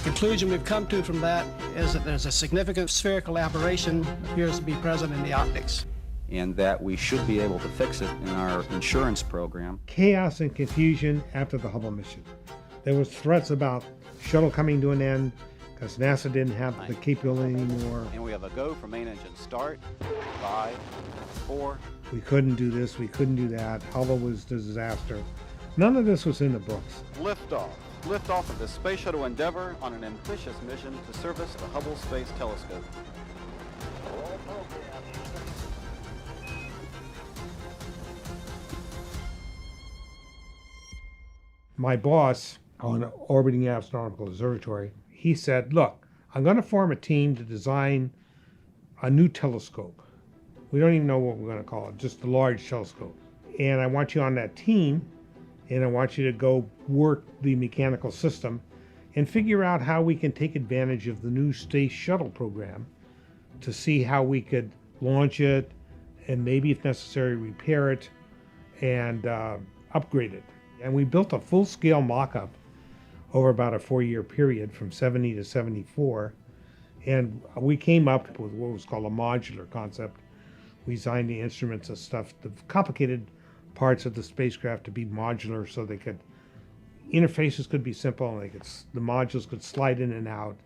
conclusion we've come to from that is that there's a significant spherical aberration appears to be present in the optics. And that we should be able to fix it in our insurance program. Chaos and confusion after the Hubble mission. There was threats about shuttle coming to an end because NASA didn't have the capability anymore. And we have a go for main engine start. 5, 4. We couldn't do this, we couldn't do that. Hubble was a disaster. None of this was in the books. Liftoff. Liftoff of the Space Shuttle Endeavour on an ambitious mission to service the Hubble Space Telescope. My boss on Orbiting Astronomical Observatory, he said, look, I'm going to form a team to design a new telescope. We don't even know what we're going to call it, just a large telescope. And I want you on that team, and I want you to go work the mechanical system and figure out how we can take advantage of the new Space Shuttle program to see how we could launch it and maybe, if necessary, repair it and upgrade it. And we built a full-scale mock-up over about a 4-year period from 70 to 74. And we came up with what was called a modular concept. We designed the instruments and stuff, the complicated parts of the spacecraft to be modular so interfaces could be simple, and the modules could slide in and out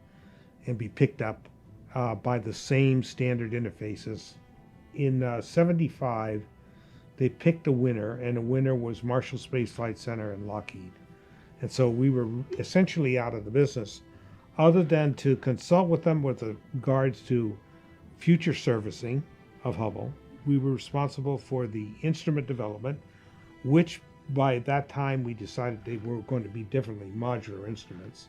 and be picked up by the same standard interfaces. In 75, they picked a winner, and the winner was Marshall Space Flight Center and Lockheed. And so we were essentially out of the business, other than to consult with them with regards to future servicing of Hubble. We were responsible for the instrument development, which by that time we decided they were going to be differently modular instruments.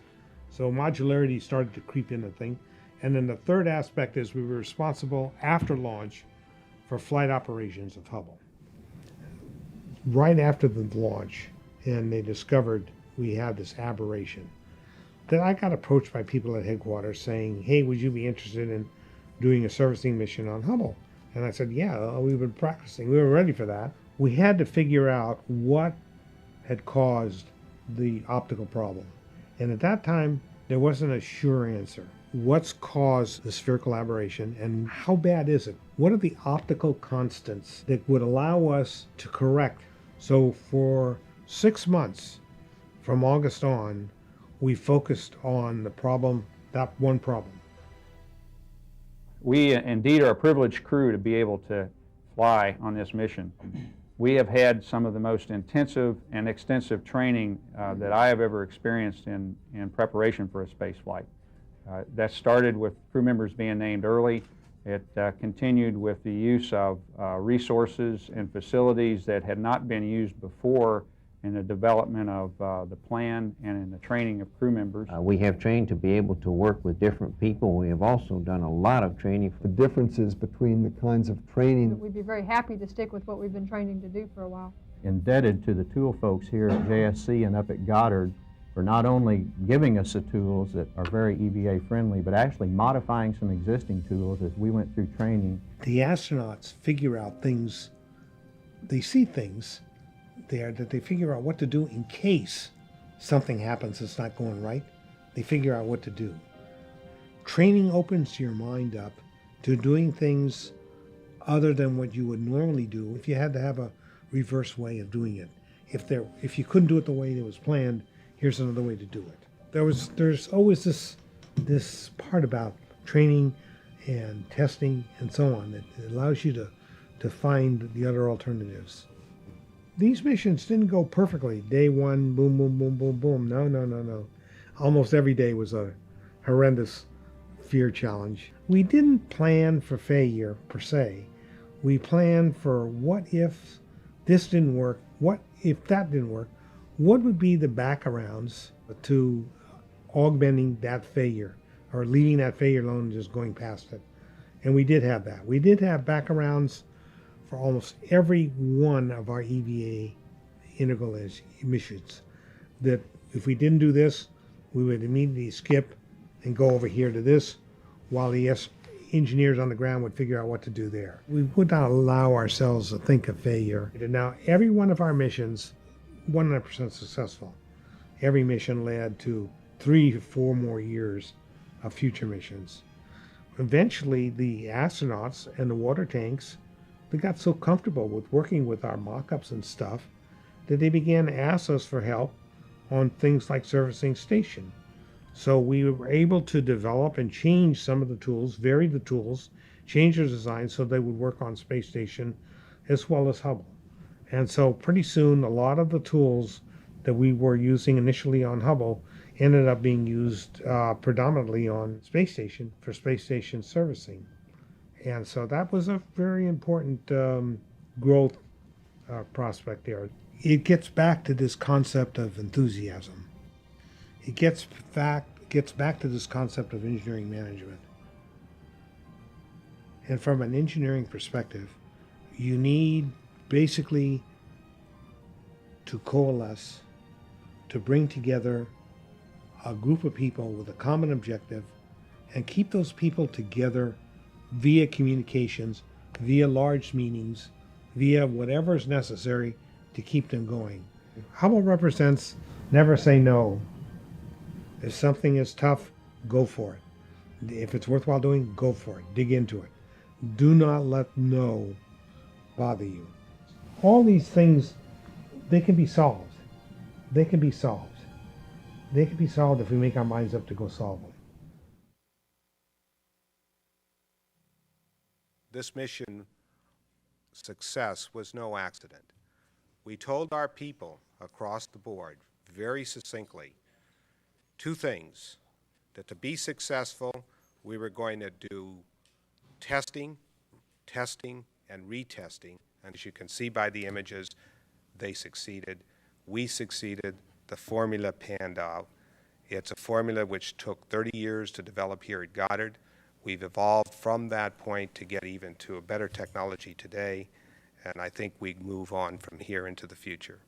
So modularity started to creep in the thing. And then the third aspect is we were responsible after launch for flight operations of Hubble. Right after the launch, and they discovered we had this aberration, then I got approached by people at headquarters saying, hey, would you be interested in doing a servicing mission on Hubble? And I said, yeah, we've been practicing. We were ready for that. We had to figure out what had caused the optical problem. And at that time, there wasn't a sure answer. What's caused the spherical aberration and how bad is it? What are the optical constants that would allow us to correct? So for 6 months, from August on, we focused on the problem, that one problem. We indeed are a privileged crew to be able to fly on this mission. We have had some of the most intensive and extensive training that I have ever experienced in preparation for a space flight. That started with crew members being named early. It continued with the use of resources and facilities that had not been used before in the development of the plan and in the training of crew members. We have trained to be able to work with different people. We have also done a lot of training. The differences between the kinds of training. We'd be very happy to stick with what we've been training to do for a while. Indebted to the tool folks here at JSC and up at Goddard for not only giving us the tools that are very EVA friendly, but actually modifying some existing tools as we went through training. The astronauts figure out things, they see things there that they figure out what to do in case something happens that's not going right. They figure out what to do. Training opens your mind up to doing things other than what you would normally do if you had to have a reverse way of doing it. If you couldn't do it the way it was planned, here's another way to do it. There's always this part about training and testing and so on that allows you to find the other alternatives. These missions didn't go perfectly. Day one, boom, boom, boom, boom, boom. No. Almost every day was a horrendous fear challenge. We didn't plan for failure per se. We planned for what if this didn't work, what if that didn't work, what would be the backgrounds to augmenting that failure or leaving that failure alone and just going past it. And we did have that. We did have backgrounds for almost every one of our EVA integral missions, that if we didn't do this, we would immediately skip and go over here to this, while the engineers on the ground would figure out what to do there. We would not allow ourselves to think of failure. And now every one of our missions, 100% successful. Every mission led to 3 to 4 more years of future missions. Eventually, the astronauts and the water tanks, they got so comfortable with working with our mock-ups and stuff that they began to ask us for help on things like servicing station. So we were able to develop and change some of the tools, vary the tools, change their design so they would work on space station as well as Hubble. And so pretty soon, a lot of the tools that we were using initially on Hubble ended up being used predominantly on space station for space station servicing. And so that was a very important growth prospect there. It gets back to this concept of enthusiasm. It gets back to this concept of engineering management. And from an engineering perspective, you need basically to coalesce, to bring together a group of people with a common objective and keep those people together via communications, via large meetings, via whatever is necessary to keep them going. Hubble represents never say no. If something is tough, go for it. If it's worthwhile doing, go for it. Dig into it. Do not let no bother you. All these things, they can be solved. They can be solved. They can be solved if we make our minds up to go solve them. This mission success was no accident. We told our people across the board very succinctly 2 things: that to be successful, we were going to do testing, and retesting. And as you can see by the images, they succeeded. We succeeded. The formula panned out. It's a formula which took 30 years to develop here at Goddard. We've evolved from that point to get even to a better technology today, and I think we move on from here into the future.